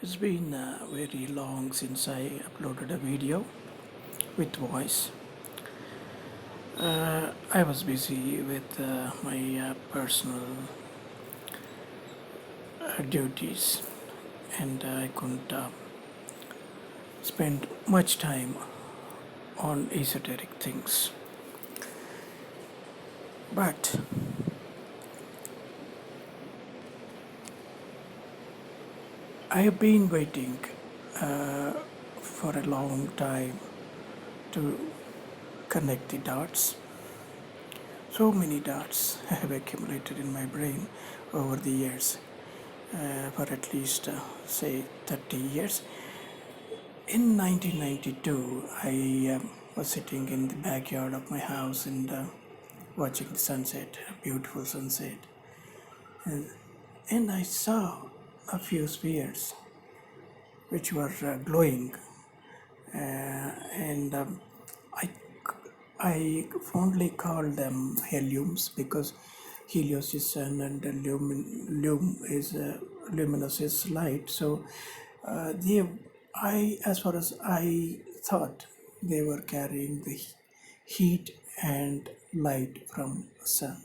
It's been very long since I uploaded a video with voice. I was busy with my personal duties and I couldn't spend much time on esoteric things. But I have been waiting for a long time to connect the dots. So many dots have accumulated in my brain over the years, for at least, say, 30 years. In 1992, I was sitting in the backyard of my house and watching the sunset, a beautiful sunset. And I saw a few spheres which were glowing, and I I fondly call them heliums because helios is sun and lum is luminous is light. So as far as I thought, they were carrying the heat and light from sun,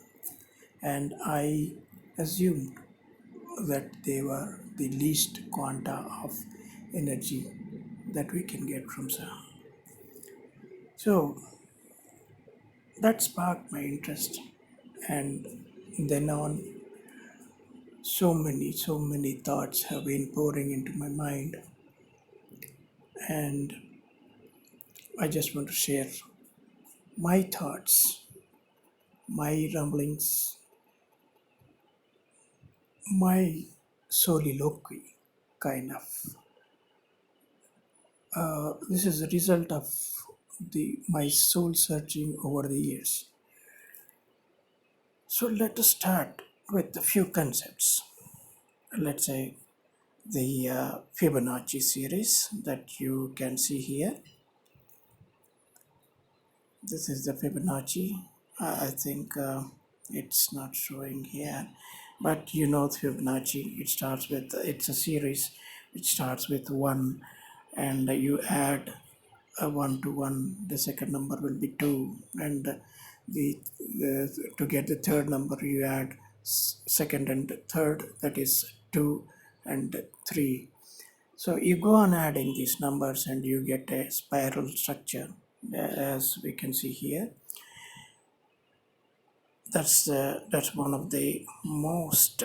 and I assumed that they were the least quanta of energy that we can get from sun. So that sparked my interest, and then on, so many thoughts have been pouring into my mind, and I just want to share my thoughts, my rumblings, my soliloquy, kind of. This is a result of my soul searching over the years. So let us start with a few concepts. Let's say the Fibonacci series that you can see here. This is the Fibonacci. I think it's not showing here, but you know Fibonacci. It's a series which starts with 1, and you add a 1 to 1. The second number will be 2, and to get the third number you add second and third, that is 2 and 3. So you go on adding these numbers and you get a spiral structure, as we can see here. That's one of the most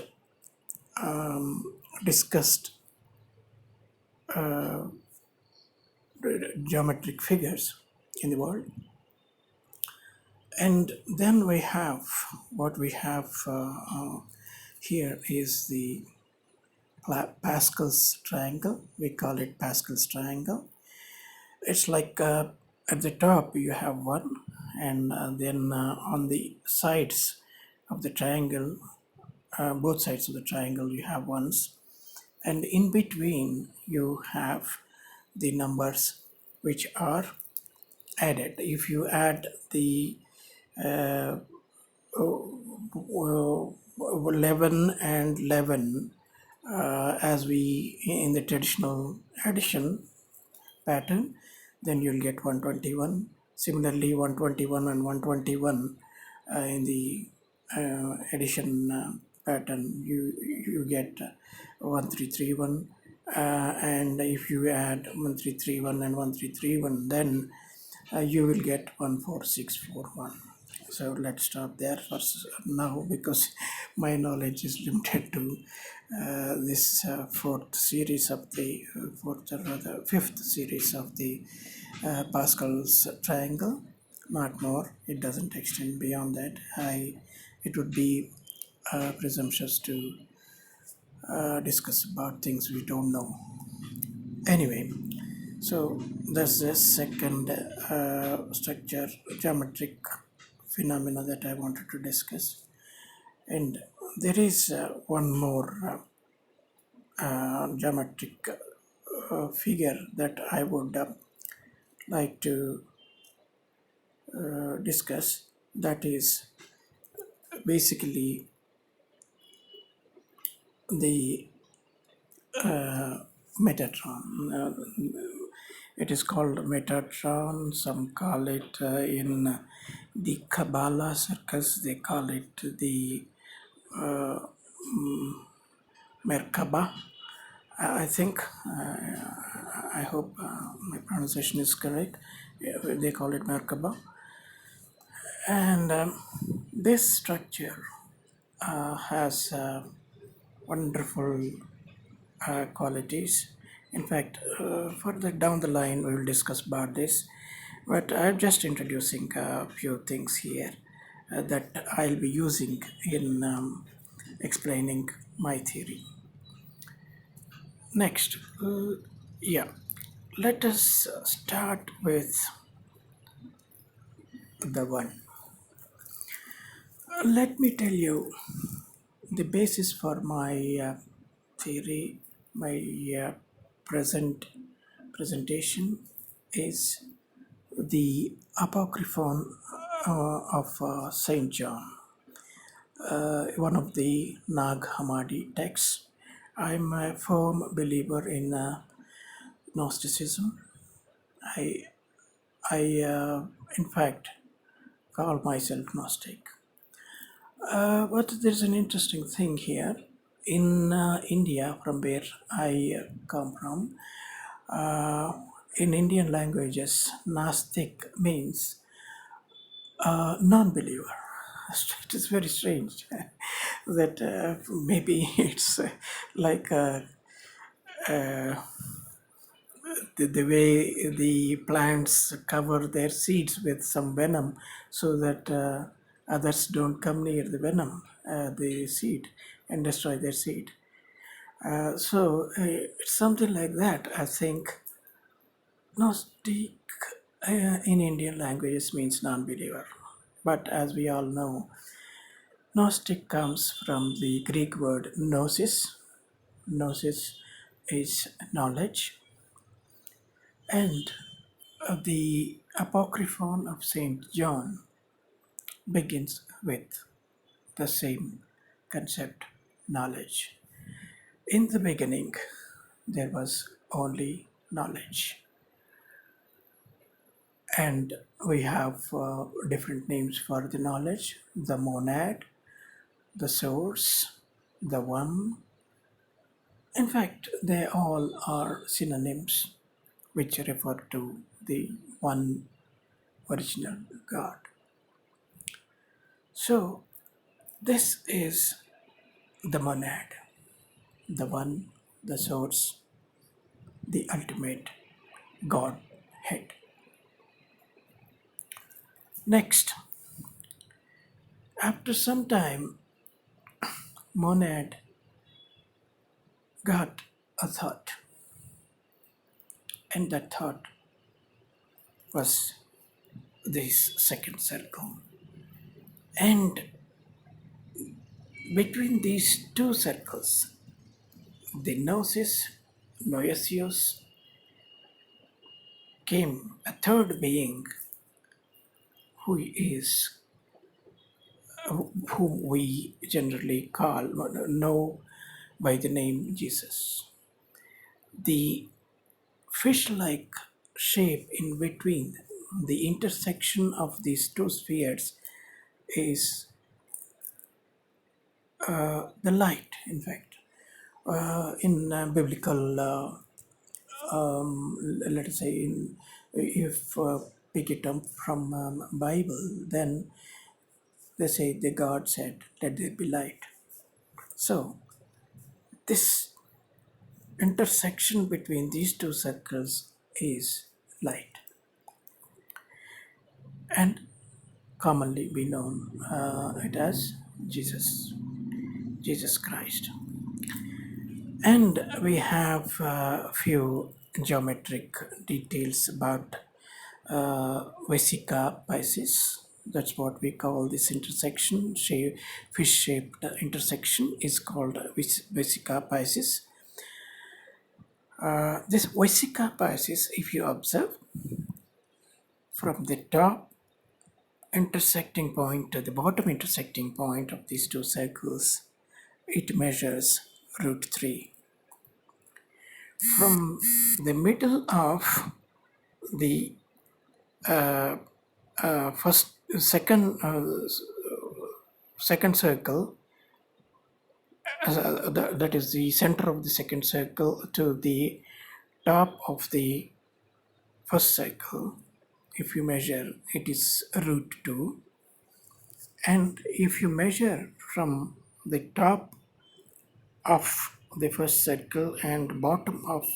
discussed geometric figures in the world. And then we have what we have here is the Pascal's triangle. We call it Pascal's triangle. It's like at the top you have 1, and then on the sides of the triangle, both sides of the triangle, you have 1s, and in between you have the numbers which are added. If you add the 11 and 11, as we in the traditional addition pattern, then you'll get 121. Similarly, 121 and 121 in the addition pattern, you get 1331. And if you add 1331 and 1331, then you will get 14641. So let's stop there for now, because my knowledge is limited to this fourth series of the fourth, or rather fifth series of the Pascal's triangle, not more. It doesn't extend beyond that. It would be presumptuous to discuss about things we don't know. Anyway, so that's the second structure geometric phenomena that I wanted to discuss. And there is one more geometric figure that I would like to discuss. That is basically the Metatron. It is called Metatron. Some call it in the Kabbalah circles, they call it the Merkabah. I think, I hope my pronunciation is correct. Yeah, they call it Merkabah. And this structure has wonderful qualities. In fact, further down the line, we will discuss about this. But I'm just introducing a few things here that I'll be using in explaining my theory. Next, yeah, let us start with the one. Let me tell you the basis for my theory, my uh, present presentation is the Apocryphon of Saint John, one of the Nag Hammadi texts. I'm a firm believer in Gnosticism. I, I in fact, call myself Gnostic. But there's an interesting thing here. In India, from where I come from, uh, in Indian languages, Gnostic means non-believer. It is very strange that maybe it's like the way the plants cover their seeds with some venom so that others don't come near the venom, the seed, and destroy their seed. It's something like that. I think Gnostic in Indian languages means non-believer. But as we all know, Gnostic comes from the Greek word gnosis. Gnosis is knowledge. And the Apocryphon of Saint John begins with the same concept, knowledge. In the beginning, there was only knowledge. And we have different names for the knowledge: the monad, the source, the one. In fact, they all are synonyms which refer to the one original God. So, this is the monad, the one, the source, the ultimate Godhead. Next, after some time, monad got a thought, and that thought was this second circle. And between these two circles, the gnosis, noesios, came a third being who is whom we generally know by the name Jesus. The fish-like shape in between the intersection of these two spheres is the light, in fact. In biblical, let us say, if pick it up from Bible, then they say the God said, "Let there be light." So this intersection between these two circles is light, and commonly we know it as Jesus Christ. And we have a few geometric details about Vesica Pisces. That's what we call this intersection. Fish-shaped intersection is called Vesica Pisces. This Vesica Pisces, if you observe, from the top intersecting point to the bottom intersecting point of these two circles, it measures root 3. From the middle of the first second circle, that is the center of the second circle, to the top of the first circle, if you measure, it is root 2. And if you measure from the top of the first circle and bottom of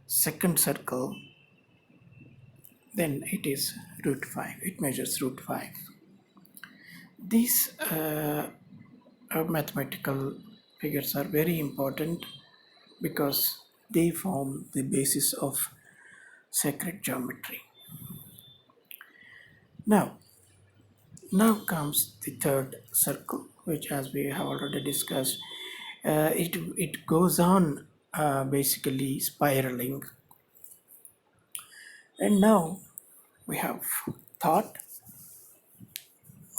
second circle, then it is root 5. It measures root 5. These mathematical figures are very important because they form the basis of sacred geometry. Now comes the third circle, which, as we have already discussed, it goes on basically spiraling. And now we have thought,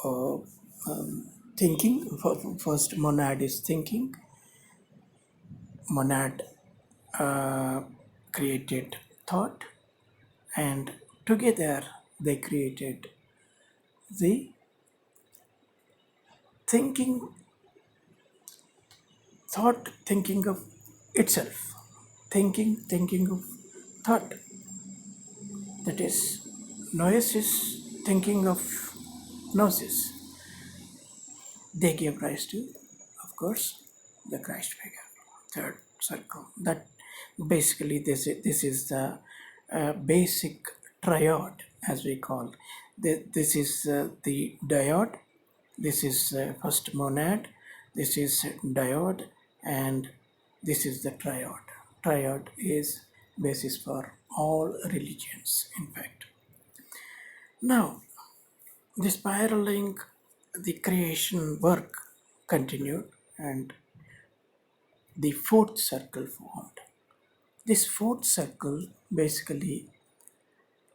or thinking. First monad is thinking. Monad created thought, and together they created the thinking, thought thinking of itself, thinking of thought. That is, Noesis thinking of Gnosis. They gave rise to, of course, the Christ figure, third circle. That basically this is the basic triad, as we call. This is the diode. This is first monad. This is diode, and this is the triad. Triad is basis for all religions, in fact. Now, the spiraling, the creation work continued, and the fourth circle formed. This fourth circle basically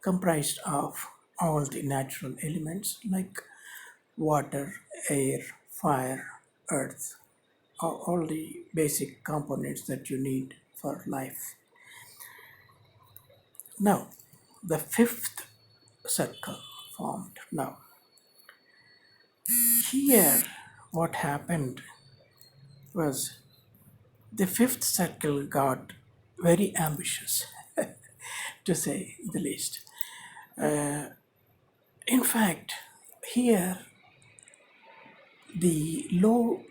comprised of all the natural elements like water, air, fire, earth, all the basic components that you need for life. Now, the fifth circle formed. Now, here what happened was the fifth circle got very ambitious, to say the least. In fact, here the low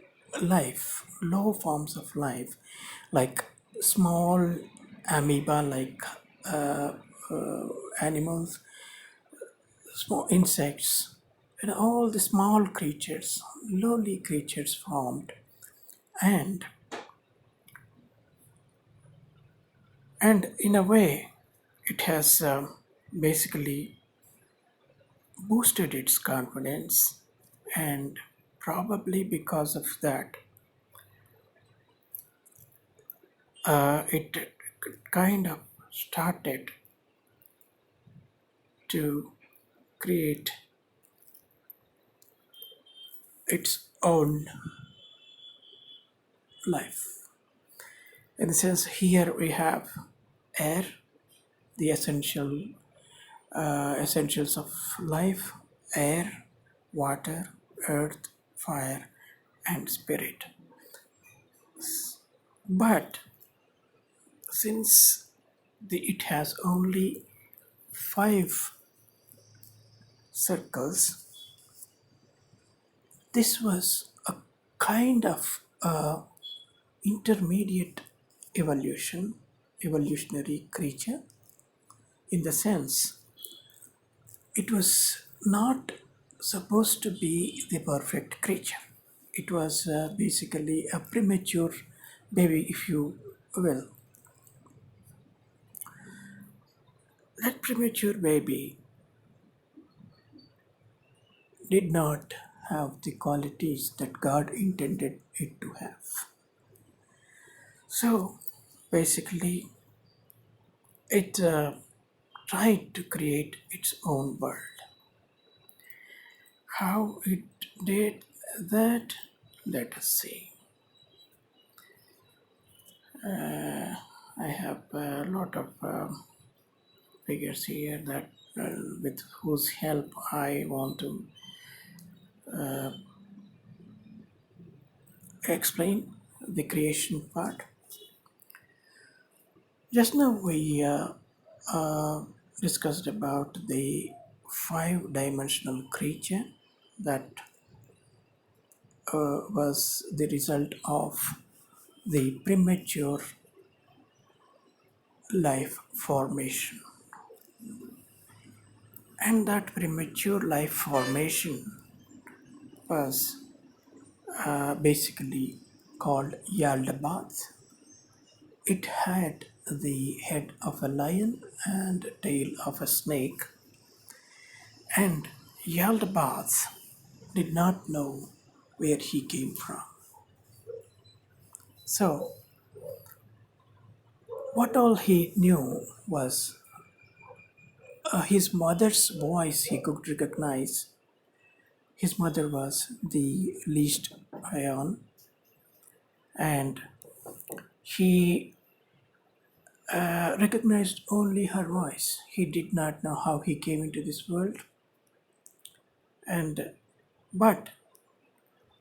forms of life, like small amoeba like animals, small insects, and all the small creatures, lowly creatures formed. And in a way, it has basically boosted its confidence, and probably because of that, it kind of started to create its own life. In the sense, here we have air, the essentials of life: air, water, earth, fire, and spirit. But since it has only 5 circles, this was a kind of intermediate evolutionary creature, in the sense it was not supposed to be the perfect creature. It was basically a premature baby, if you will. That premature baby did not have the qualities that God intended it to have. So basically, it tried to create its own world. How it did that, let us see. I have a lot of figures here that with whose help I want to explain the creation part. Just now we discussed about the five-dimensional creature that was the result of the premature life formation. And that premature life formation was basically called Yalda. It had the head of a lion and tail of a snake, and Yaldabaoth did not know where he came from. So, what all he knew was his mother's voice he could recognize. His mother was the least Ion, and he recognized only her voice. He did not know how he came into this world, and but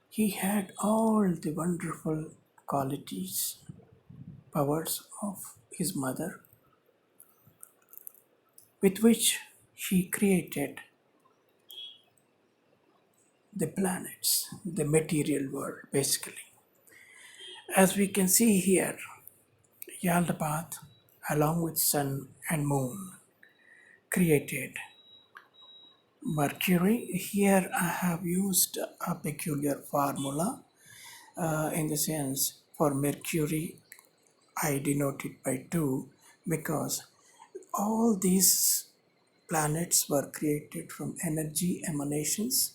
he had all the wonderful qualities, powers of his mother, with which she created the planets, the material world, basically. As we can see here, Yaldabaoth, along with Sun and Moon, created Mercury. Here I have used a peculiar formula in the sense for Mercury I denote it by 2 because all these planets were created from energy emanations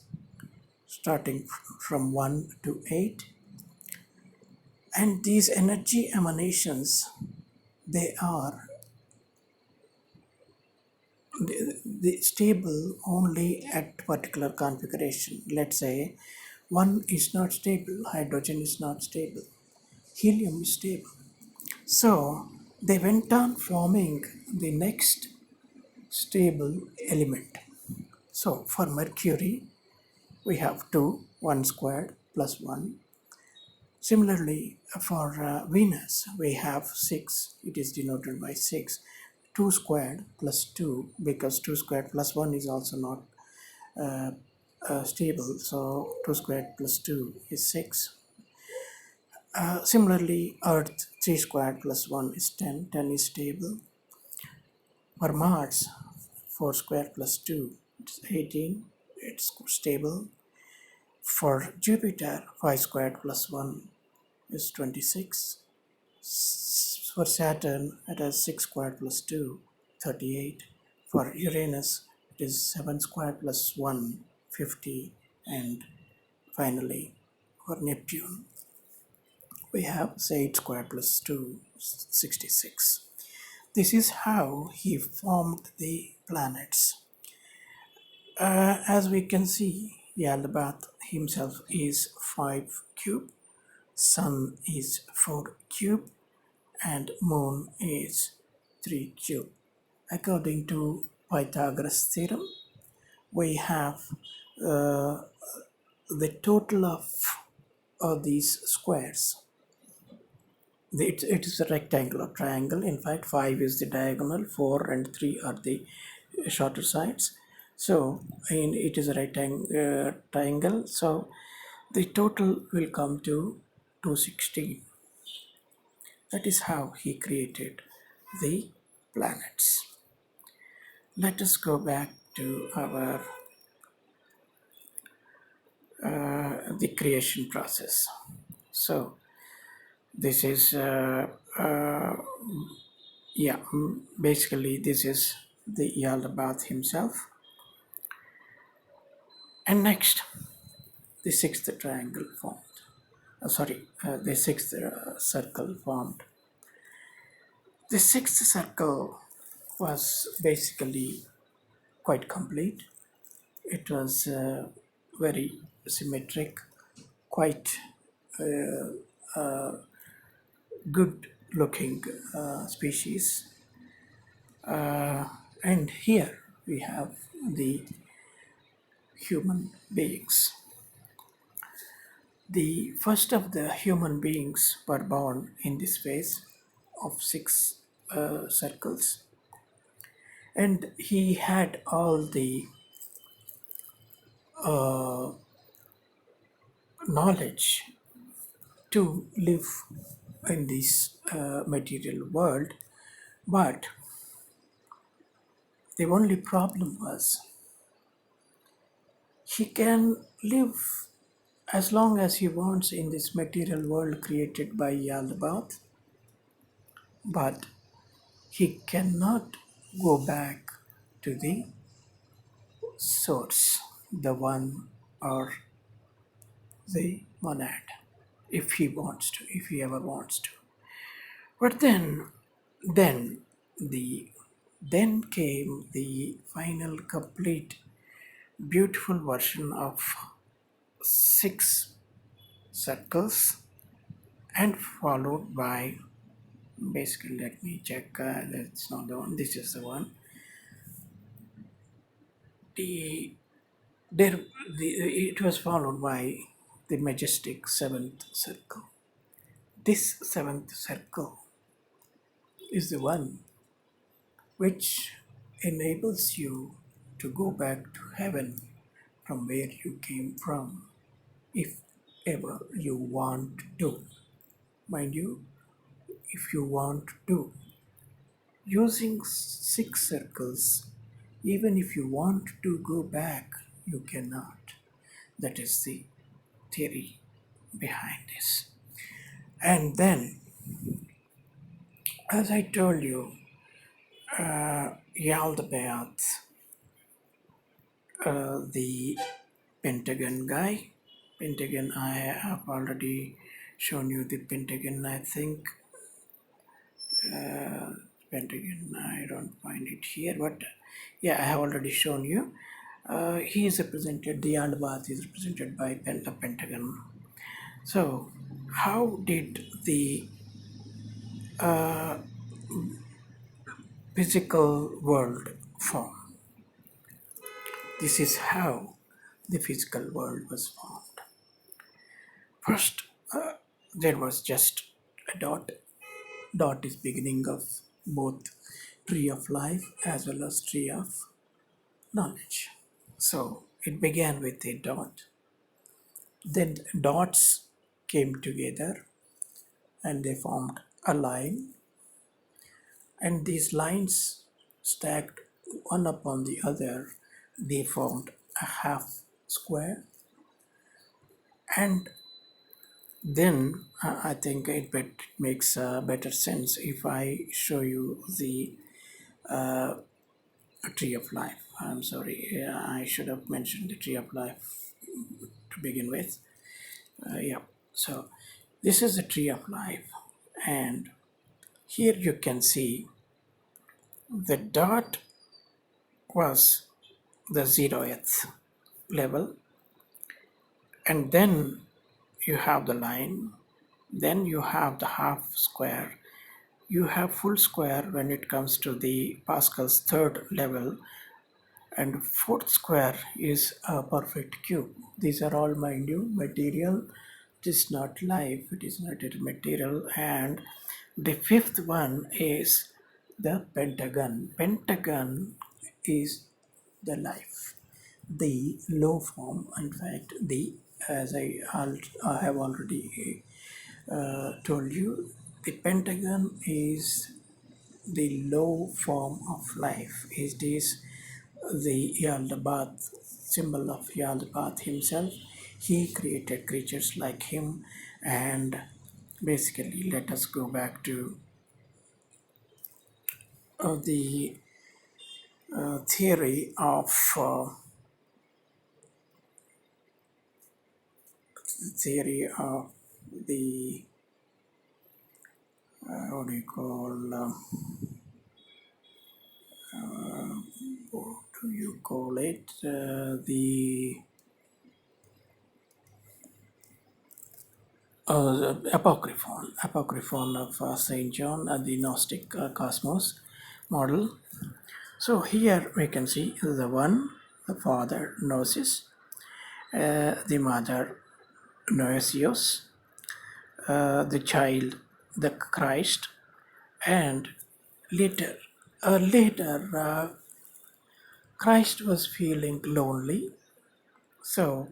starting from 1 to 8, and these energy emanations, they are stable only at particular configuration. Let's say 1 is not stable, hydrogen is not stable, helium is stable. So they went on forming the next stable element. So for Mercury, we have 2, 1 squared plus 1. Similarly, for Venus, we have 6, it is denoted by 6. 2 squared plus 2, because 2 squared plus 1 is also not stable, so 2 squared plus 2 is 6. Similarly, Earth, 3 squared plus 1 is 10, 10 is stable. For Mars, 4 squared plus 2 is 18, it's stable. For Jupiter, 5 squared plus 1 is 26. For Saturn, it has 6 squared plus 2, 38. For Uranus, it is 7 squared plus 1, 50. And finally, for Neptune, we have 8 squared plus 2, 66. This is how he formed the planets. As we can see, Yaldabaoth himself is 5 cube, Sun is 4 cube, and Moon is 3 cube. According to Pythagoras theorem, we have the total of these squares. It is a rectangle or triangle. In fact, 5 is the diagonal, 4 and 3 are the shorter sides. So it is a triangle. So the total will come to 216. That is how he created the planets. Let us go back to our the creation process. So this is basically this is the Yaldabaoth himself. And next, the sixth triangle formed. The sixth circle formed. The sixth circle was basically quite complete. It was very symmetric, quite good looking species. And here we have the human beings. The first of the human beings were born in this phase of six circles, and he had all the knowledge to live in this material world. But the only problem was he can live as long as he wants in this material world created by Yalda, but he cannot go back to the source, the one or the monad, if he wants to, if he ever wants to. But then the then came the final complete beautiful version of six circles, and followed by, basically, let me check, that's not the one, this is the one. The there the it was followed by the majestic seventh circle. This seventh circle is the one which enables you to go back to heaven from where you came from, if ever you want to. Mind you, if you want to. Using six circles, even if you want to go back, you cannot. That is the theory behind this. And then, as I told you, Yalda, the Pentagon guy. Pentagon, I have already shown you the Pentagon, I think. Pentagon, I don't find it here, but yeah, I have already shown you. He is represented, the Yalda is represented by the Pentagon. So, how did the physical world form? This is how the physical world was formed. First, there was just a dot. Dot is beginning of both tree of life as well as tree of knowledge. So it began with a dot. Then dots came together and they formed a line. And these lines stacked one upon the other, they formed a half square. And then I think it makes better sense if I show you the tree of life. I'm sorry, I should have mentioned the tree of life to begin with. Yeah, so this is the tree of life, and here you can see the dot was the 0th level, and then you have the line, then you have the half square, you have full square when it comes to the Pascal's third level, and fourth square is a perfect cube. These are all, mind you, material. It is not life, it is not a material. And the fifth one is the pentagon. Pentagon is the life, the low form. In fact, the, as I have already told you, the pentagon is the low form of life. It is the Yalda symbol of Yalda himself. He created creatures like him, and basically, let us go back to the theory of the what do you call what do you call it, the the Apocryphon of Saint John, the Gnostic cosmos model. So here we can see the one, the father Gnosis, the mother Noesios, the child, the Christ, and later, Christ was feeling lonely, so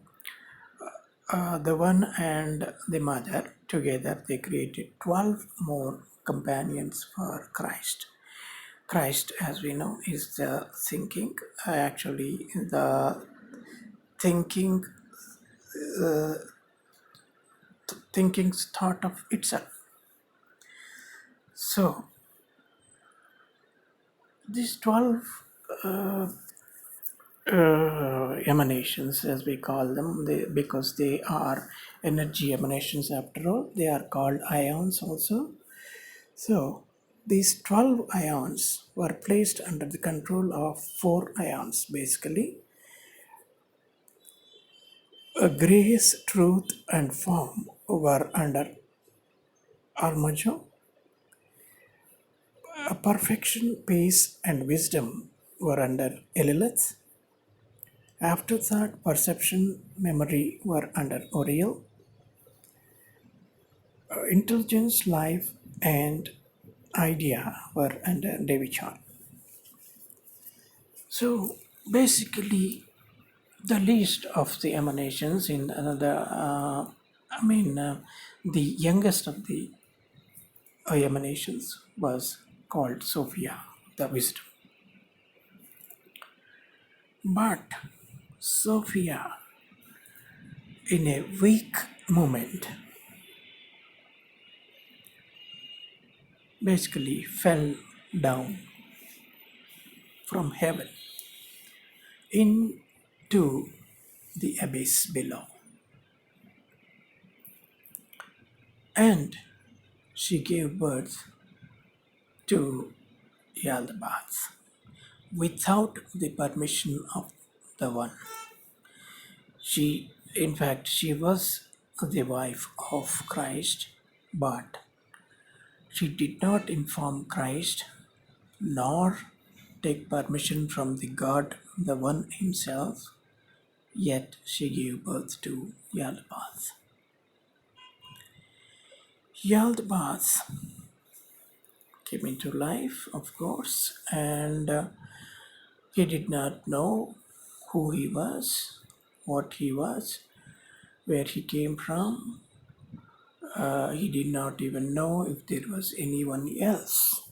the one and the mother together they created 12 more companions for Christ. Christ, as we know, is the thinking, actually the thinking, thinking's thought of itself. So these 12 emanations, as we call them, because they are energy emanations after all, they are called ions also. So these 12 ions were placed under the control of 4 ions basically. Grace, truth, and form were under Armajo. Perfection, peace, and wisdom were under Elilith. After that, perception, memory were under Oriel. Intelligence, life, and idea were under Devichan. So basically, the least of the emanations in another, the youngest of the emanations was called Sophia, the wisdom. But Sophia, in a weak moment, basically fell down from heaven into the abyss below. And she gave birth to Yalda without the permission of the one. In fact, she was the wife of Christ, but she did not inform Christ nor take permission from the God, the One Himself, yet she gave birth to Yaldabaoth. Yaldabaoth came into life, of course, and he did not know who he was, what he was, where he came from. He did not even know if there was anyone else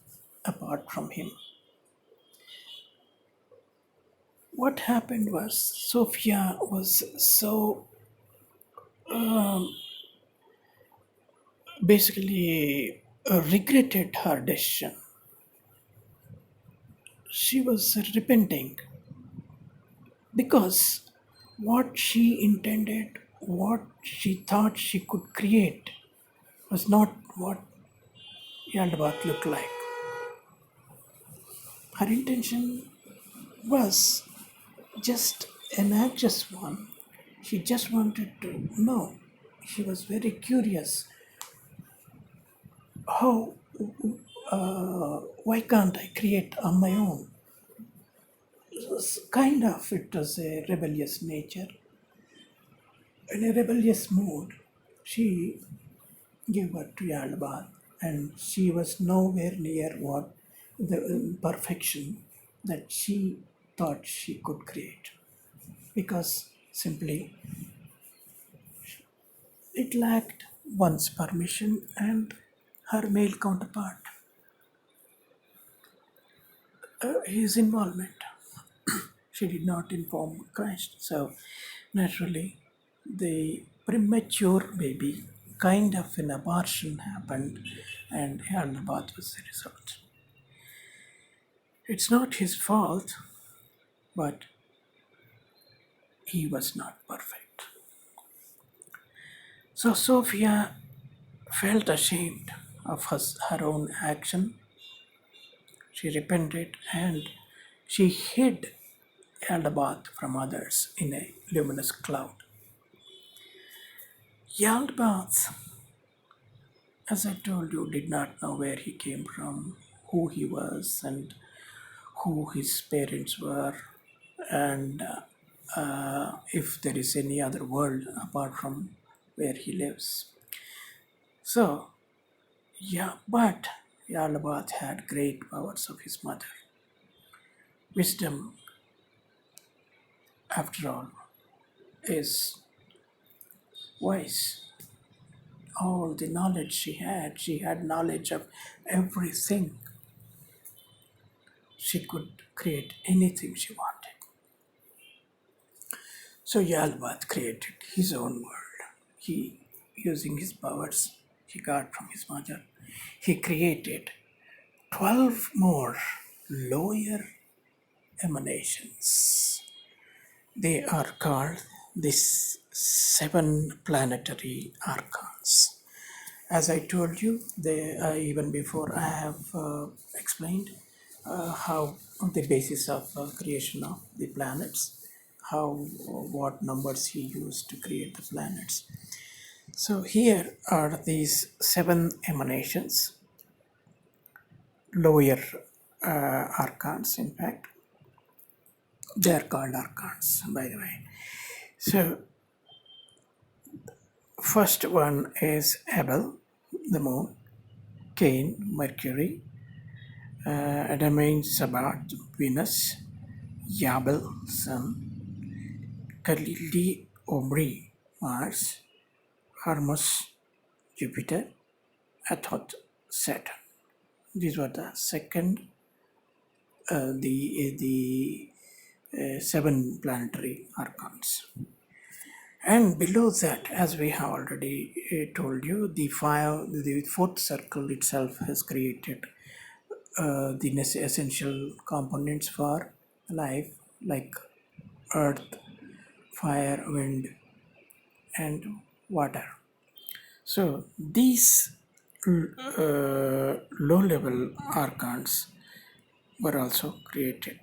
apart from him. What happened was Sophia was so basically regretted her decision. She was repenting because what she intended, what she thought she could create, was not what Yaldabaoth looked like. Her intention was just an anxious one. She just wanted to know. She was very curious. How, why can't I create on my own? It was a rebellious nature. In a rebellious mood, she gave birth to Yaldabaoth, and she was nowhere near what the perfection that she thought she could create, because simply it lacked one's permission and her male counterpart, his involvement. She did not inform Christ, so naturally, the premature baby, kind of an abortion happened, and Yaldabaoth was the result. It's not his fault, but he was not perfect. So Sophia felt ashamed of her own action. She repented and she hid Yaldabaoth from others in a luminous cloud. Yaldabaoth as I told you, did not know where he came from, who he was, and who his parents were, and if there is any other world apart from where he lives. So, yeah, but Yaldabaoth had great powers of his mother. Wisdom, after all, is wise. All the knowledge she had knowledge of everything. She could create anything she wanted. So Yaldabaoth created his own world. He, using his powers he got from his mother, he created 12 more lower emanations. They are called these 7 planetary archons. As I told you, even before, I have explained how the basis of creation of the planets, how what numbers he used to create the planets. So here are these 7 emanations, lower archons. In fact, they are called archons, by the way. So first one is Abel, the moon; Cain, Mercury; Adamine, Sabbath, Venus; Yabel, Sun; Calli, Omri, Mars; Hermes, Jupiter; Athot, Saturn. These were the second, the 7 planetary archons. And below that, as we have already told you, the 4th circle itself has created the essential components for life, like earth, fire, wind, and water. So these low-level archons were also created.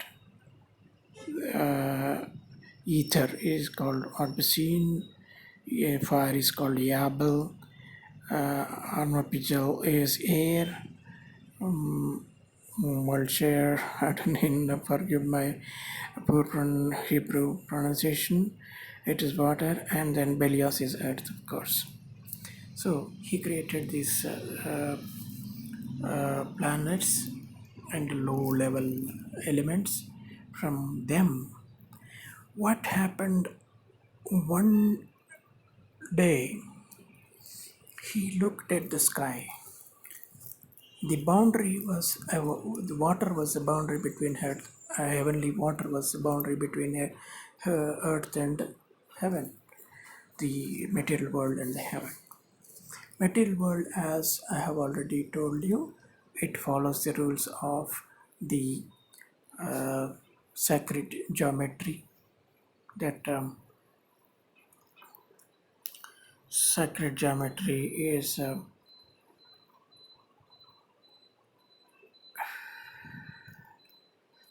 Ether is called Orbicine, fire is called Yabel, Armapigel is air, Mulcher, I don't forgive my poor Hebrew pronunciation, it is water, and then Belios is earth, of course. So he created these planets and low-level elements. From them, what happened one day, he looked at the sky. The boundary was, the water was the boundary between earth, heavenly water was the boundary between earth and heaven, the material world and the heaven. Material world, as I have already told you, it follows the rules of the sacred geometry. That sacred geometry is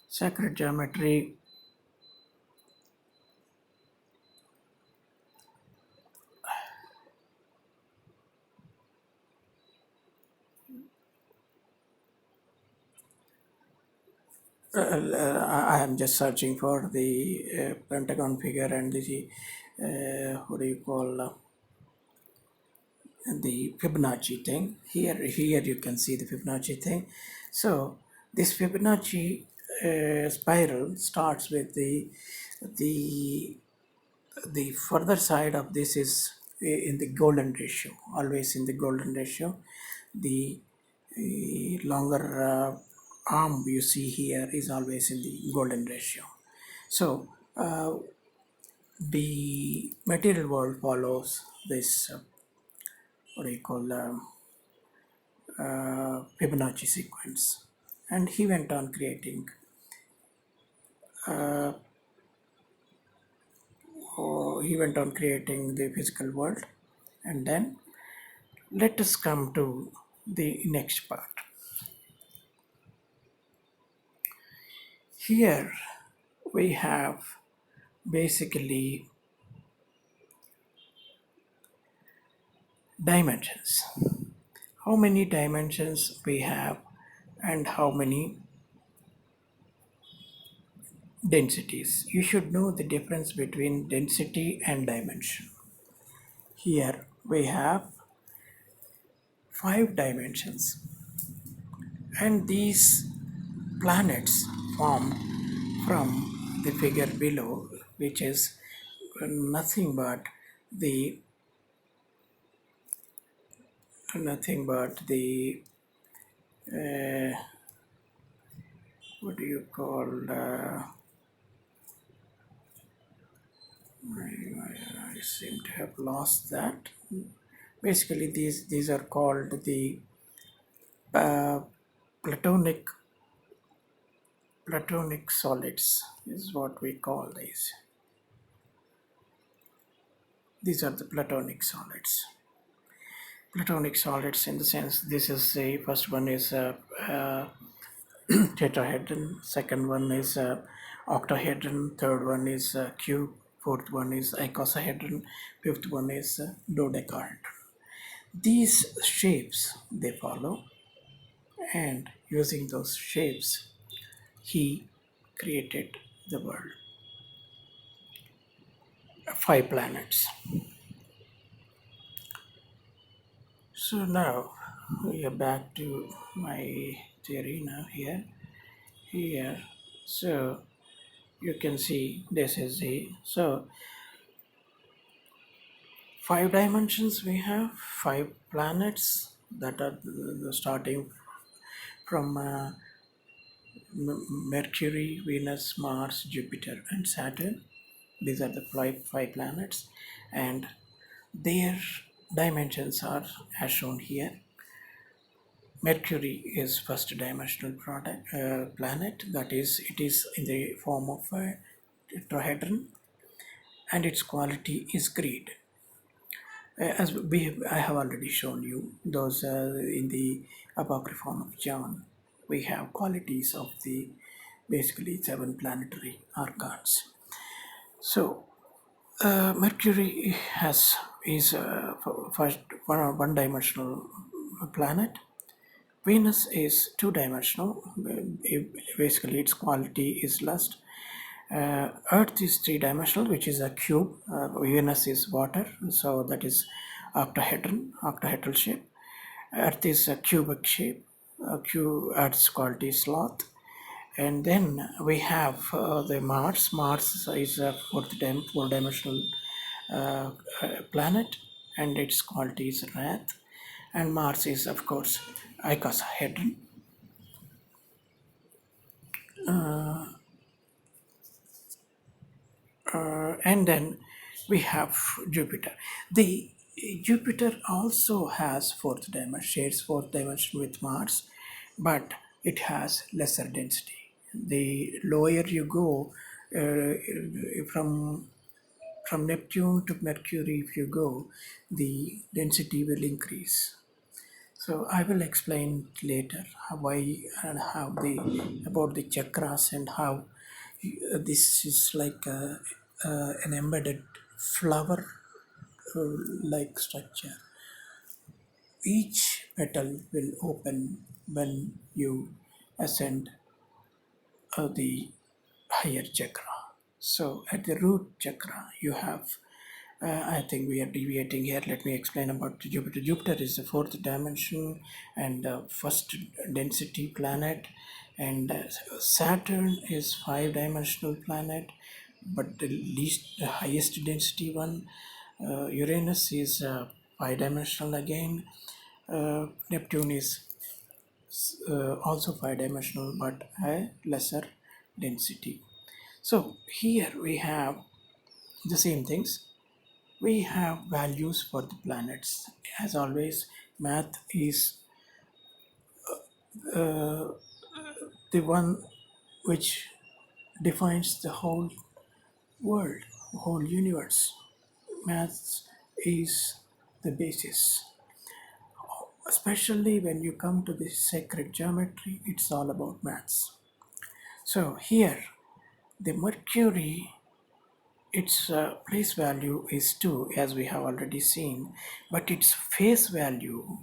sacred geometry I am just searching for the pentagon figure and the what do you call the Fibonacci thing. Here you can see the Fibonacci thing. So this Fibonacci spiral starts with the the further side of this is in the golden ratio, always in the golden ratio. The longer arm you see here is always in the golden ratio. So the material world follows this what do you call Fibonacci sequence, and he went on creating the physical world. And then let us come to the next part. Here we have basically dimensions. how many dimensions we have and how many densities. You should know the difference between density and dimension. Here we have 5 dimensions, and these planets formed from the figure below, which is nothing but the nothing but the what do you call I seem to have lost that. Basically, these are called the uh, platonic solids is what we call these. These are the platonic solids. Platonic solids, in the sense, this is the first one is tetrahedron, second one is octahedron, third one is cube, fourth one is icosahedron, fifth one is dodecahedron. These shapes they follow, and using those shapes, he created the world. 5 planets. So now we are back to my theory now here. Here, so you can see this is the, so 5 dimensions we have, 5 planets that are starting from Mercury, Venus, Mars, Jupiter, and Saturn. These are the five planets, and their dimensions are as shown here. Mercury is first dimensional planet, that is, it is in the form of a tetrahedron, and its quality is greed. I have already shown you those in the Apocryphon of John. We have qualities of the basically 7 planetary archons. So Mercury is first one-dimensional planet. Venus is 2-dimensional. Basically, its quality is lust. Earth is 3-dimensional, which is a cube. Venus is water, so that is octahedral shape. Earth is a cubic shape. Earth's quality is sloth. And then we have the Mars. Mars is a four-dimensional planet, and its quality is wrath. And Mars is, of course, icosahedron. And then we have Jupiter. The Jupiter also has shares fourth dimension with Mars, but it has lesser density. The lower you go from Neptune to Mercury, if you go, the density will increase. So I will explain later why and how about the chakras, and how this is like an embedded flower like structure. Each petal will open when you ascend the higher chakra. So at the root chakra, you have, I think we are deviating here. Let me explain about Jupiter. Jupiter is the fourth dimension and first density planet, and Saturn is 5-dimensional planet, but the highest density one. Uranus is 5-dimensional again. Neptune is also 5-dimensional, but a lesser density. So here we have the same things. We have values for the planets. As always, math is the one which defines the whole world, whole universe. Math is the basis. Especially when you come to the sacred geometry, it's all about maths. So here, the Mercury, its place value is 2, as we have already seen, but its face value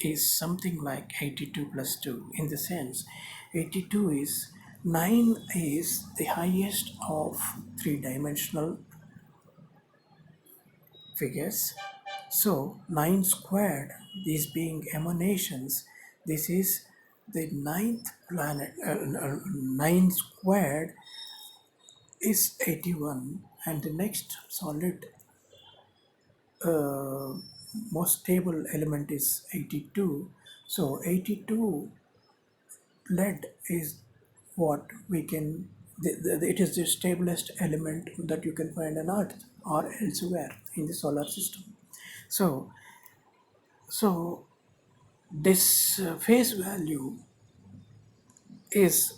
is something like 82 plus 2, in the sense 82 is 9 is the highest of three-dimensional figures. So 9 squared, these being emanations, this is the ninth planet. 9 squared is 81, and the next solid uh, most stable element is 82. So 82 lead is what we can, it is the stablest element that you can find on Earth or elsewhere in the solar system. So, so this phase value is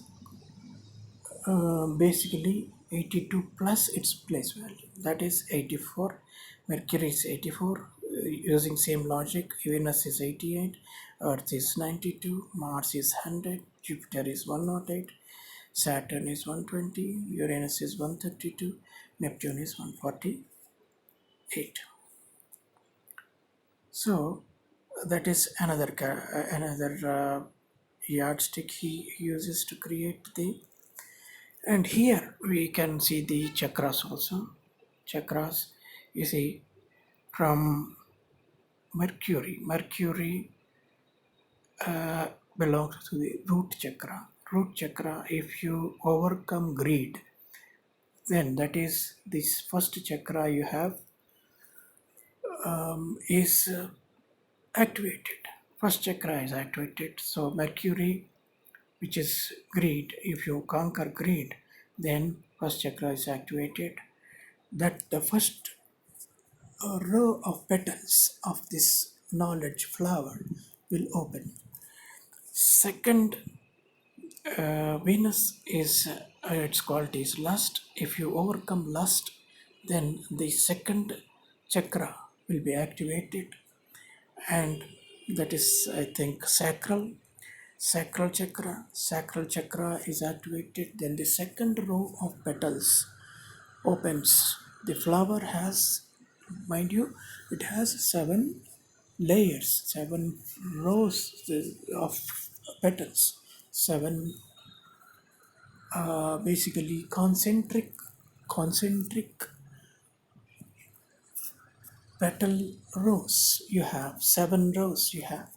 basically 82 plus its place value, that is 84. Mercury is 84, using same logic. Venus is 88, Earth is 92, Mars is 100, Jupiter is 108, Saturn is 120, Uranus is 132, Neptune is 148. So that is another yardstick he uses to create the. And here we can see the chakras also. Chakras, you see, from Mercury. Mercury belongs to the root chakra. Root chakra, if you overcome greed, then that is this first chakra you have is activated. First chakra is activated. So Mercury, which is greed, if you conquer greed, then first chakra is activated. That the first row of petals of this knowledge flower will open. Second, Venus is its quality is lust. If you overcome lust, then the second chakra will be activated, and that is, I think, sacral chakra. Sacral chakra is activated. Then the second row of petals opens. The flower has, mind you, it has 7 layers, 7 rows of petals, 7 basically concentric petal rows. You have 7 rows. You have,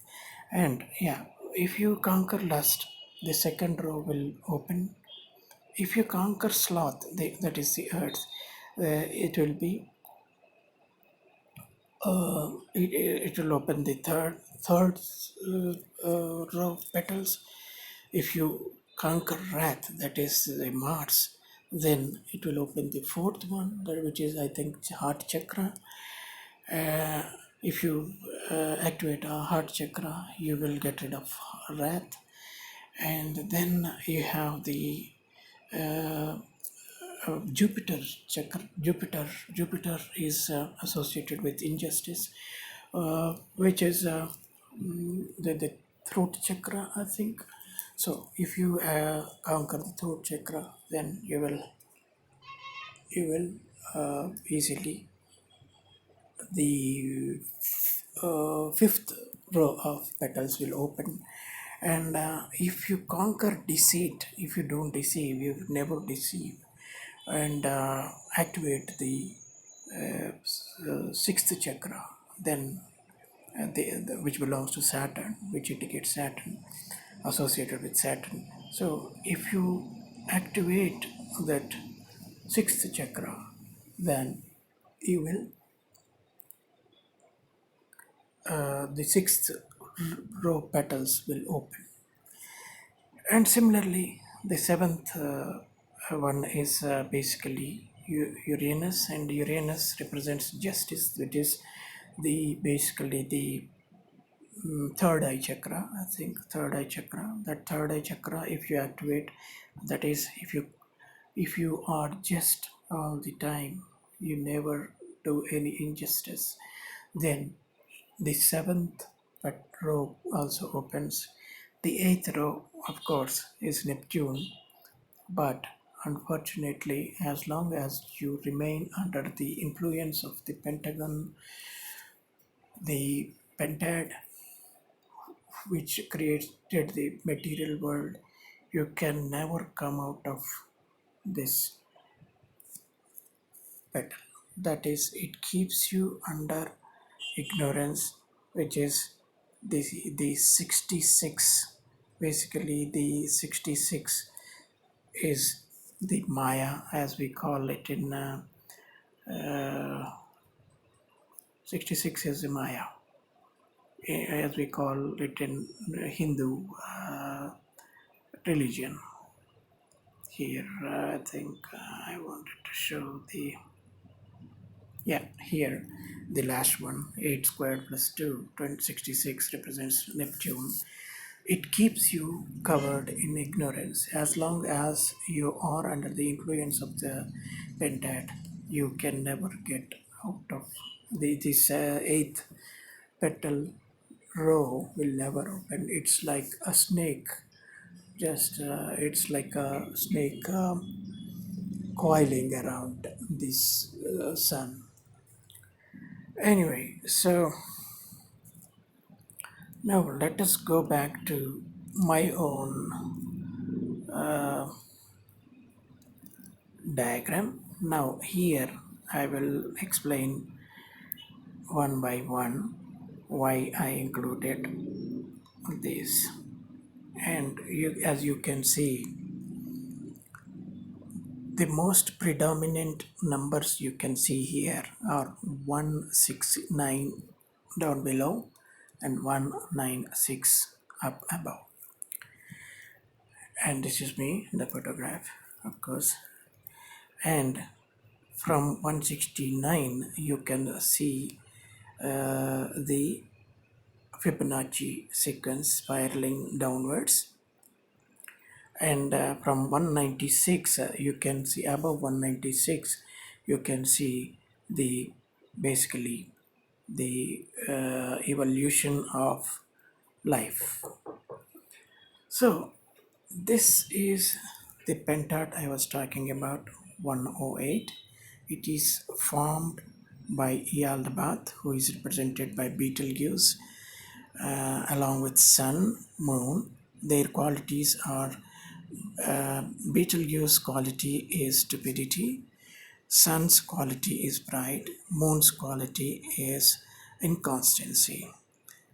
and yeah, if you conquer lust, the second row will open. If you conquer sloth, that is the earth, it will be it will open the third row of petals. If you conquer wrath, that is the Mars, then it will open the fourth one, which is, I think, heart chakra. Uh, if you activate a heart chakra, you will get rid of wrath. And then you have the uh, Jupiter chakra. Jupiter is associated with injustice, which is the throat chakra, I think. So if you conquer the throat chakra, then you will easily, the fifth row of petals will open. And if you conquer deceit, if you don't deceive, you never deceive, and activate the sixth chakra, then which belongs to Saturn, which indicates Saturn, associated with Saturn. So if you activate that sixth chakra, then you will the sixth row petals will open. And similarly, the seventh one is basically Uranus, and Uranus represents justice, which is the basically the third eye chakra. I think third eye chakra. That third eye chakra, if you activate, that is, if you are just all the time, you never do any injustice, then the seventh row also opens. The eighth row, of course, is Neptune, but unfortunately, as long as you remain under the influence of the Pentagon, the Pentad, which created the material world, you can never come out of this petal. That is, it keeps you under ignorance, which is the 66. Basically, the 66 is the Maya, as we call it in 66 is the Maya, as we call it in Hindu religion. Here, I think I wanted to show the, yeah, here, the last one, 8 squared plus 2, 66 represents Neptune. It keeps you covered in ignorance. As long as you are under the influence of the Pentad, you can never get out of this eighth petal row will never open. It's like a snake. Just it's like a snake coiling around this sun. Anyway, so now let us go back to my own diagram. Now here I will explain one by one why I included this. And as you can see, the most predominant numbers you can see here are 169 down below and 196 up above. And this is me in the photograph, of course. And from 169 you can see the Fibonacci sequence spiraling downwards, and from 196 you can see above 196 you can see the basically the evolution of life. So this is the pentad I was talking about, 108. It is formed by Yalda, who is represented by Betelgeuse, along with Sun, Moon. Their qualities are Betelgeuse quality is stupidity, Sun's quality is pride, Moon's quality is inconstancy.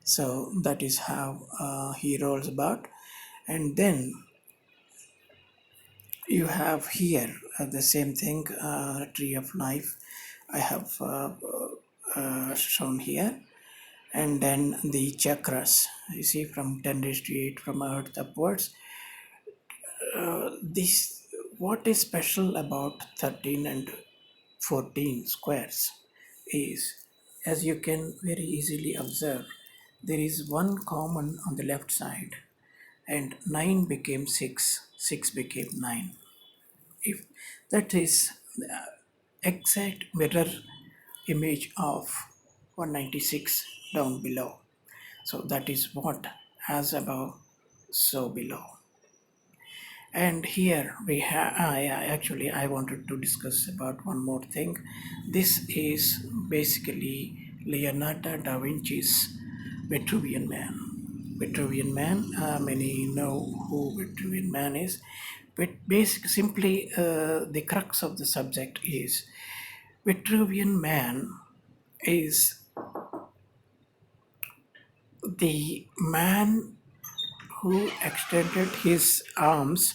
So that is how he rolls about. And then you have here the same thing, tree of life I have shown here. And then the chakras, you see, from 10 raised to 8 from earth upwards. This, what is special about 13 and 14 squares is, as you can very easily observe, there is one common on the left side, and 9 became 6, 6 became 9. If that is the exact mirror image of 196 down below. So that is what, as above, so below. And here we have, I wanted to discuss about one more thing. This is basically Leonardo da Vinci's Vitruvian Man. Vitruvian Man, many know who Vitruvian Man is, but simply the crux of the subject is Vitruvian Man is the man who extended his arms,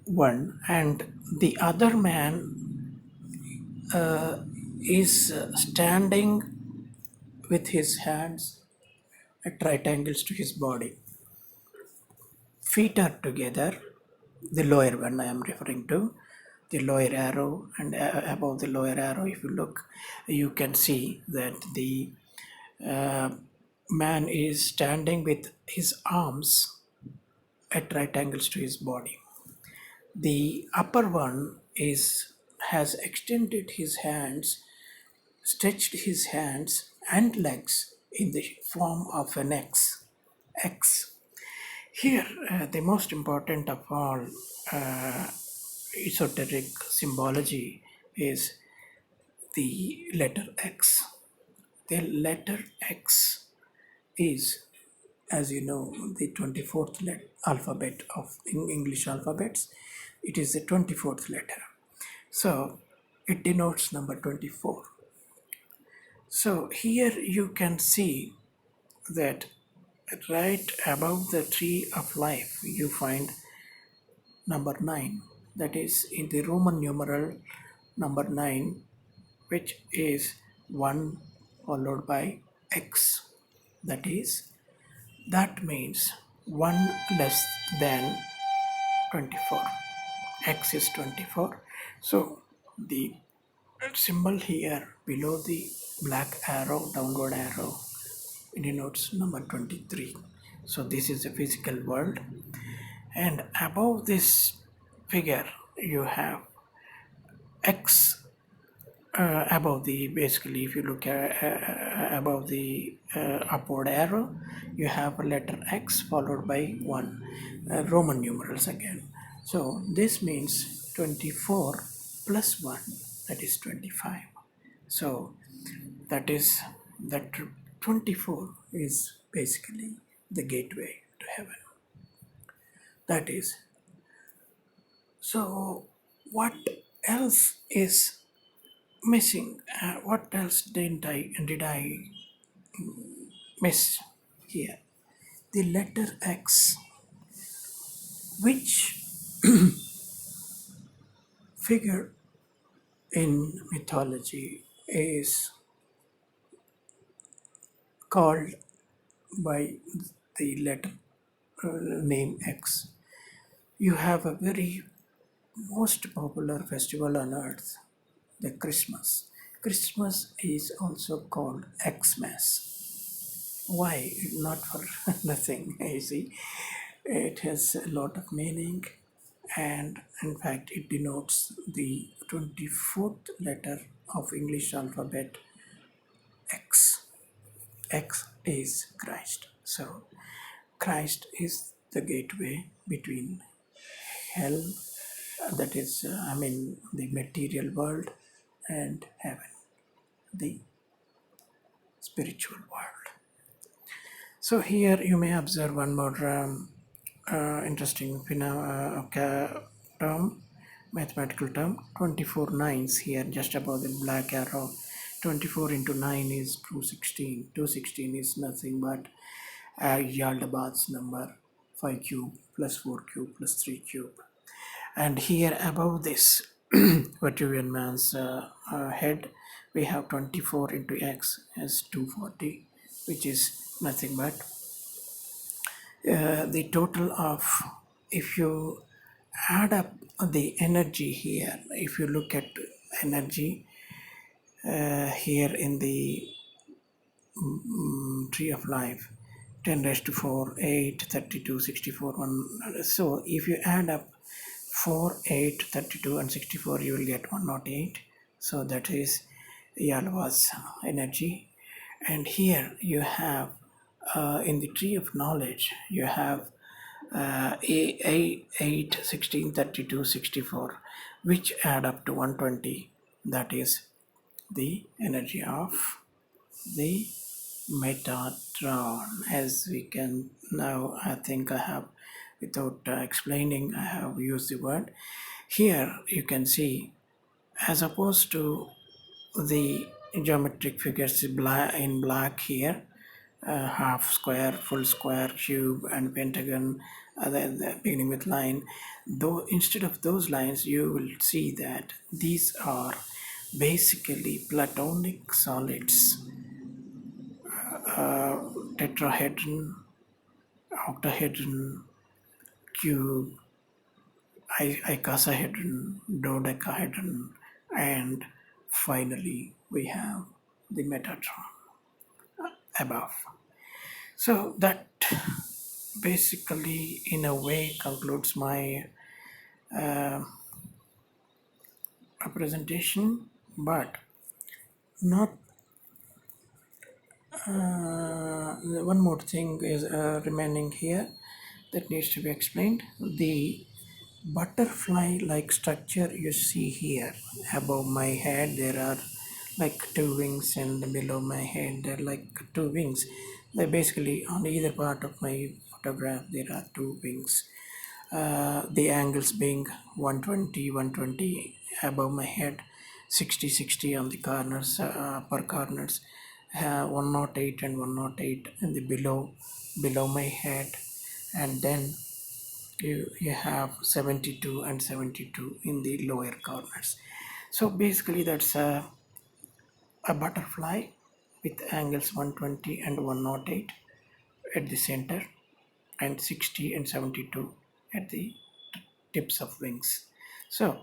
one, and the other man is standing with his hands at right angles to his body. Feet are together, the lower one I am referring to, the lower arrow, and above the lower arrow, if you look, you can see that the man is standing with his arms at right angles to his body. The upper one has extended his hands, stretched his hands and legs in the form of an X. X. Here, the most important of all esoteric symbology is the letter X. The letter X is, as you know, the 24th alphabet of English alphabets. It is the 24th letter. So it denotes number 24. So here you can see that right above the tree of life you find number 9. That is in the Roman numeral number 9, which is 1 followed by x. That means 1 less than 24. X is 24. So the symbol here below the black arrow, downward arrow, denotes number 23. So this is the physical world, and above this figure you have X. Above the, basically if you look at above the upward arrow, you have a letter X followed by 1, Roman numerals again. So this means 24 plus 1, that is 25. So that is that 24 is basically the gateway to heaven. That is, so what else is missing? What else did I miss here? The letter X, which figure in mythology is called by the letter name X. You have a very most popular festival on earth, the Christmas. Christmas is also called Xmas. Why? Not for nothing, you see. It has a lot of meaning, and in fact it denotes the 24th letter of English alphabet, X. X is Christ. So Christ is the gateway between hell, that is, the material world, and heaven, the spiritual world. So here you may observe one more interesting term, mathematical term, 24 nines here just above the black arrow. 24 into 9 is 216. 216 is nothing but Yalda's number, 5 cube plus 4 cube plus 3 cube. And here above this Vitruvian man's head, we have 24 into x as 240, which is nothing but the total of, if you add up the energy here, if you look at energy here in the tree of life, 10 raised to 4, 8, 32, 64, 1. So if you add up 4, 8, 32 and 64, you will get 108. So that is Yalda's energy. And here you have in the tree of knowledge, you have 8, 16, 32, 64, which add up to 120. That is the energy of the Metatron. As we can now, I think I have, without explaining, I have used the word. Here you can see, as opposed to the geometric figures in black here, half square, full square, cube, and pentagon, beginning with line. Though instead of those lines, you will see that these are basically Platonic solids, tetrahedron, octahedron, cube, icosahedron, dodecahedron, and finally we have the Metatron above. So that basically in a way concludes my presentation, but not one more thing is remaining here that needs to be explained. The butterfly like structure you see here above my head, there are like two wings, and below my head there are like two wings. They basically on either part of my photograph there are two wings. The angles being 120, 120 above my head, 60, 60 on the corners, upper corners, 108 and 108 in the below my head, and then you have 72 and 72 in the lower corners. So basically that's a butterfly with angles 120 and 108 at the center and 60 and 72 at the tips of wings. So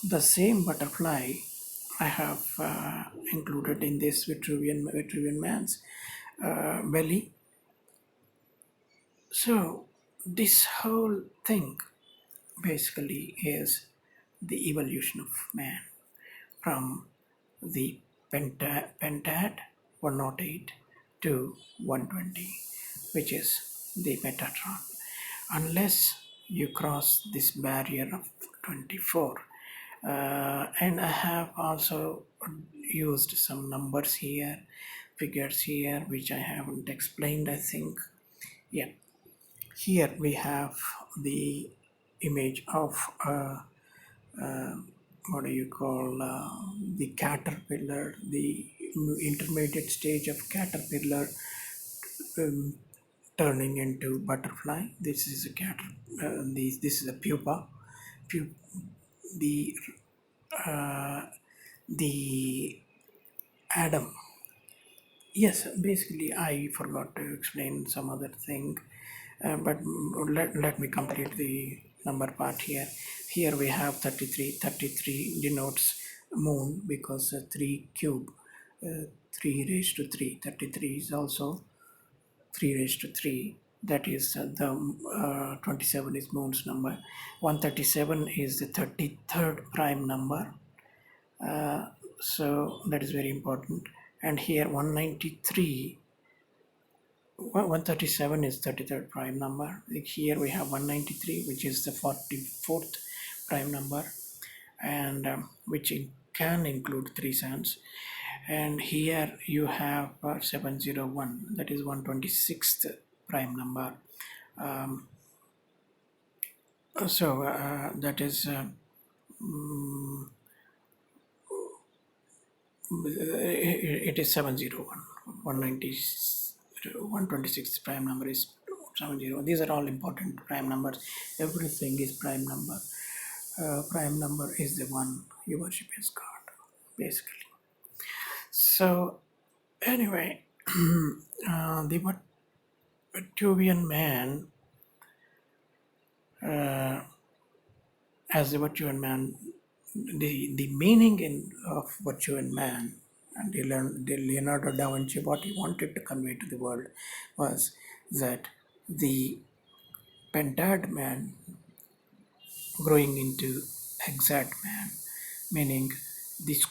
the same butterfly I have included in this Vitruvian man's belly. So this whole thing basically is the evolution of man from the Pentad 108 to 120, which is the Metatron. Unless you cross this barrier of 24, and I have also used some numbers here, figures here, which I haven't explained, I think. Yeah, here we have the image of what do you call the caterpillar, the intermediate stage of caterpillar um, turning into butterfly. This is a this is a pupa. The uh, the Adam. Yes, basically I forgot to explain some other thing, but let me complete the number part here. Here we have 33. 33 denotes moon because 3 cube, 3 raised to 3. 33 is also 3 raised to 3. That is the 27 is moon's number. 137 is the 33rd prime number. So that is very important. And here 193, 137 is 33rd prime number. Like here we have 193, which is the 44th prime number, and which can include 3 suns. And here you have 701, that is 126th prime number. So that is it is 701. 190, 126th prime number is 701. These are all important prime numbers. Everything is prime number. Prime number is the one you worship as God, basically. So anyway, the Vitruvian man, as the Vitruvian man, the meaning of Vitruvian man, and the Leonardo da Vinci, what he wanted to convey to the world was that the Pentad man growing into Hexad man, meaning this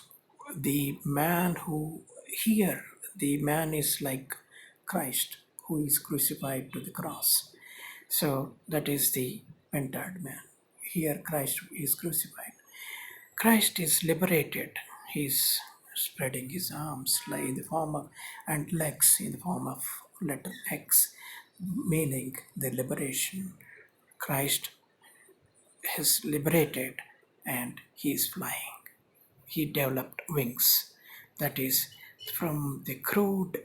the man who here the man is like Christ who is crucified to the cross. So that is the Pentad man. Here Christ is crucified. Christ is liberated. He's spreading his arms like in the form of and legs in the form of letter X, meaning the liberation. Christ is liberated and he is flying. He developed wings. That is from the crude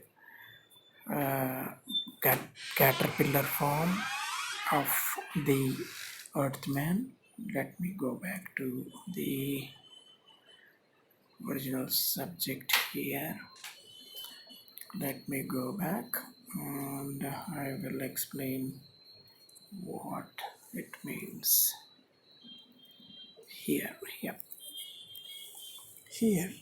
uh, caterpillar form of the earthman. Let me go back to the original subject here. Let me go back and I will explain what it means here. Yep. Here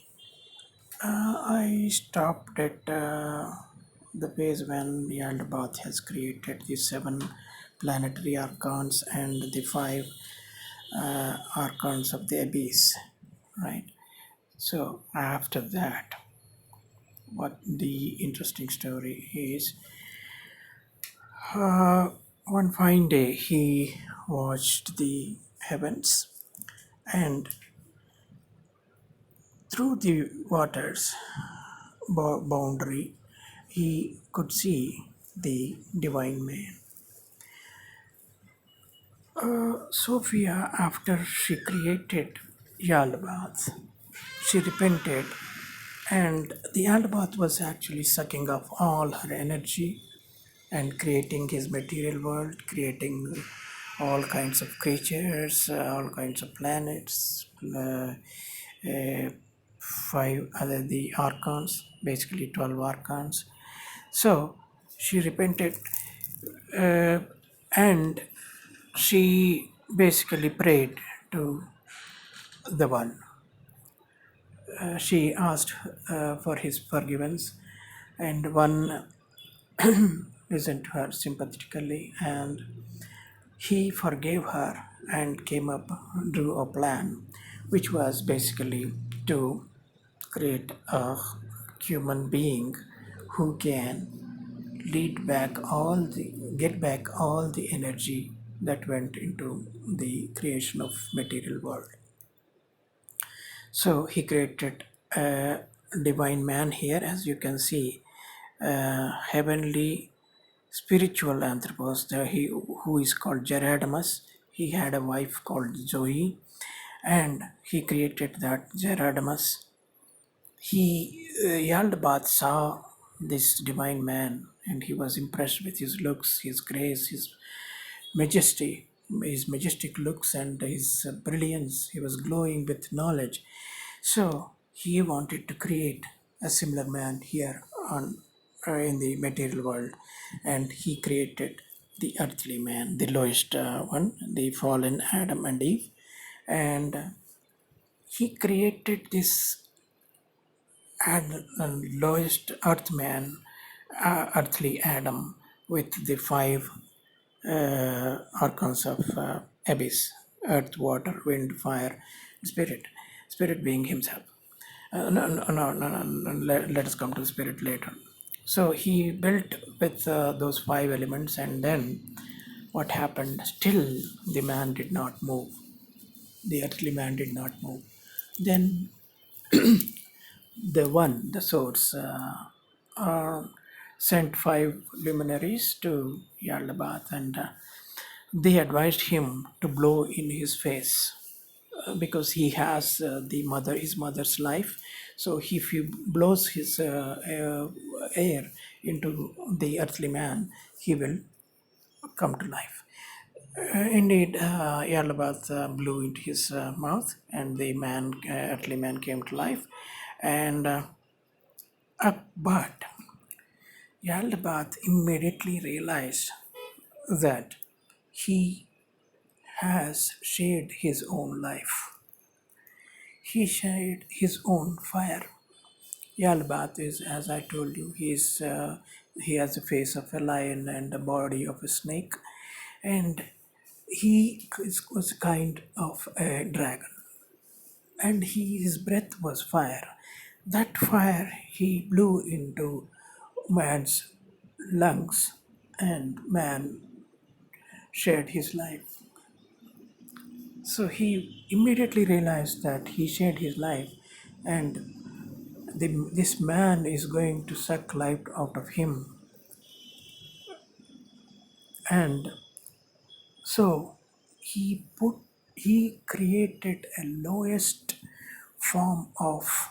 I stopped at the page when Yalda has created the 7 planetary archons and the 5 archons of the abyss, right? So after that, what the interesting story is, one fine day he watched the heavens, and through the water's boundary he could see the divine man. Sophia, after she created Yaldabaoth, she repented, and the Yaldabaoth was actually sucking up all her energy and creating his material world, creating all kinds of creatures, all kinds of planets, uh, five other the Archons, basically 12 Archons. So she repented, uh, and she basically prayed to the One. She asked for his forgiveness, and One listened to her sympathetically, and he forgave her and came up, drew a plan, which was basically to create a human being who can get back all the energy that went into the creation of material world. So he created a divine man here, as you can see, heavenly spiritual anthropos, who is called Gerardamus. He had a wife called Zoe, and he created that Gerardamus. Yaldabaoth saw this divine man, and he was impressed with his looks, his grace, majesty, his majestic looks, and his brilliance. He was glowing with knowledge. So he wanted to create a similar man here on in the material world, and he created the earthly man, the lowest one, the fallen Adam and Eve, and he created this lowest earth man, earthly Adam, with the five archons of abyss: earth, water, wind, fire, spirit. Spirit being himself. No. Let us come to spirit later. So he built with those five elements, and then what happened? Still, the man did not move. The earthly man did not move. Then the source, sent five luminaries to Yaldabaoth, and they advised him to blow in his face, because he has his mother's life. So if he blows his air into the earthly man, he will come to life. Indeed, Yaldabaoth blew into his mouth, and the earthly man came to life. And but Yaldabaoth immediately realized that he has shared his own life. He shared his own fire. Yaldabaoth is, as I told you, he has the face of a lion and the body of a snake, and was kind of a dragon, and his breath was fire. That fire he blew into man's lungs, and man shared his life. So he immediately realized that he shared his life, and this man is going to suck life out of him. And so he created a lowest form of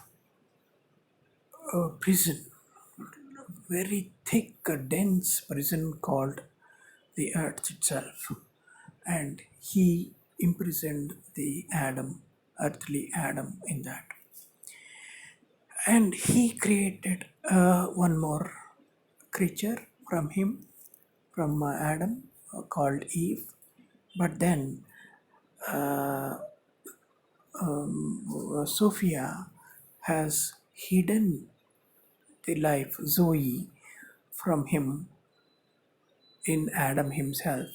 prison, very thick, dense prison called the earth itself. And he imprisoned the earthly Adam in that. And he created one more creature from him, from Adam, called Eve. But then Sophia has hidden the life, Zoe, from him in Adam himself.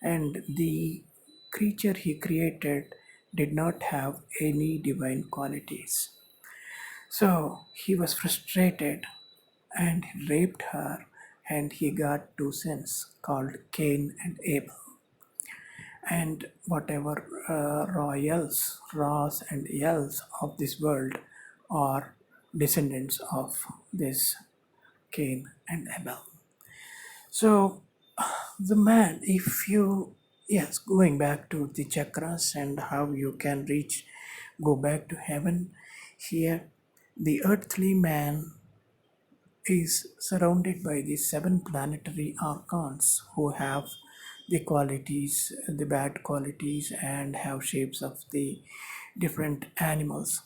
And the creature he created did not have any divine qualities. So he was frustrated and he raped her, and he got two sons called Cain and Abel. And whatever Ra's and Yells of this world are descendants of this Cain and Abel. So the man, if you, yes, going back to the chakras and how you can reach, go back to heaven, here the earthly man is surrounded by the seven planetary archons who have the qualities, the bad qualities, and have shapes of the different animals.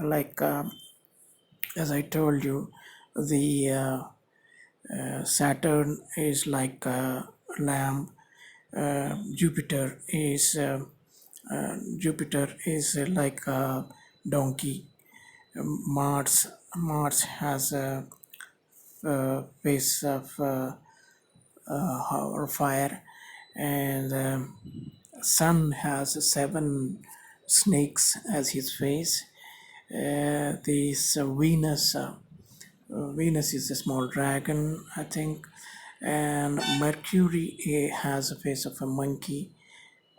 Like, as I told you, the Saturn is like a lamb. Jupiter is like a donkey. Mars has a, face of or fire, and Sun has seven snakes as his face. This Venus is a small dragon, I think, and Mercury has a face of a monkey.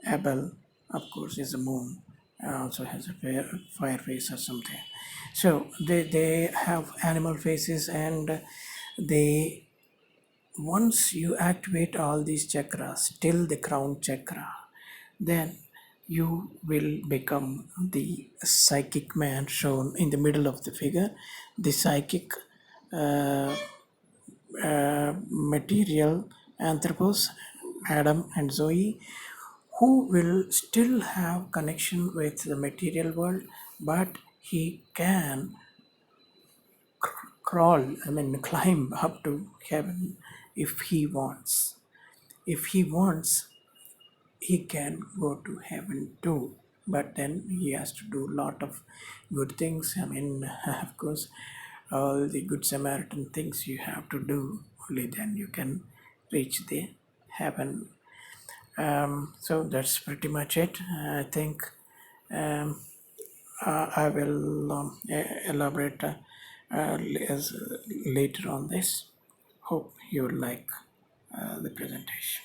Abel, of course, is a moon, also has a fire face or something. So they have animal faces, and they, once you activate all these chakras till the crown chakra, then you will become the psychic man shown in the middle of the figure, the psychic uh, material anthropos, Adam and Zoe, who will still have connection with the material world, but he can crawl, I mean, climb up to heaven if he wants. If he wants, he can go to heaven too, but then he has to do a lot of good things. I mean, of course, all the good Samaritan things you have to do, only then you can reach the heaven. So that's pretty much it. I think um, I will elaborate later on this. Hope you like the presentation.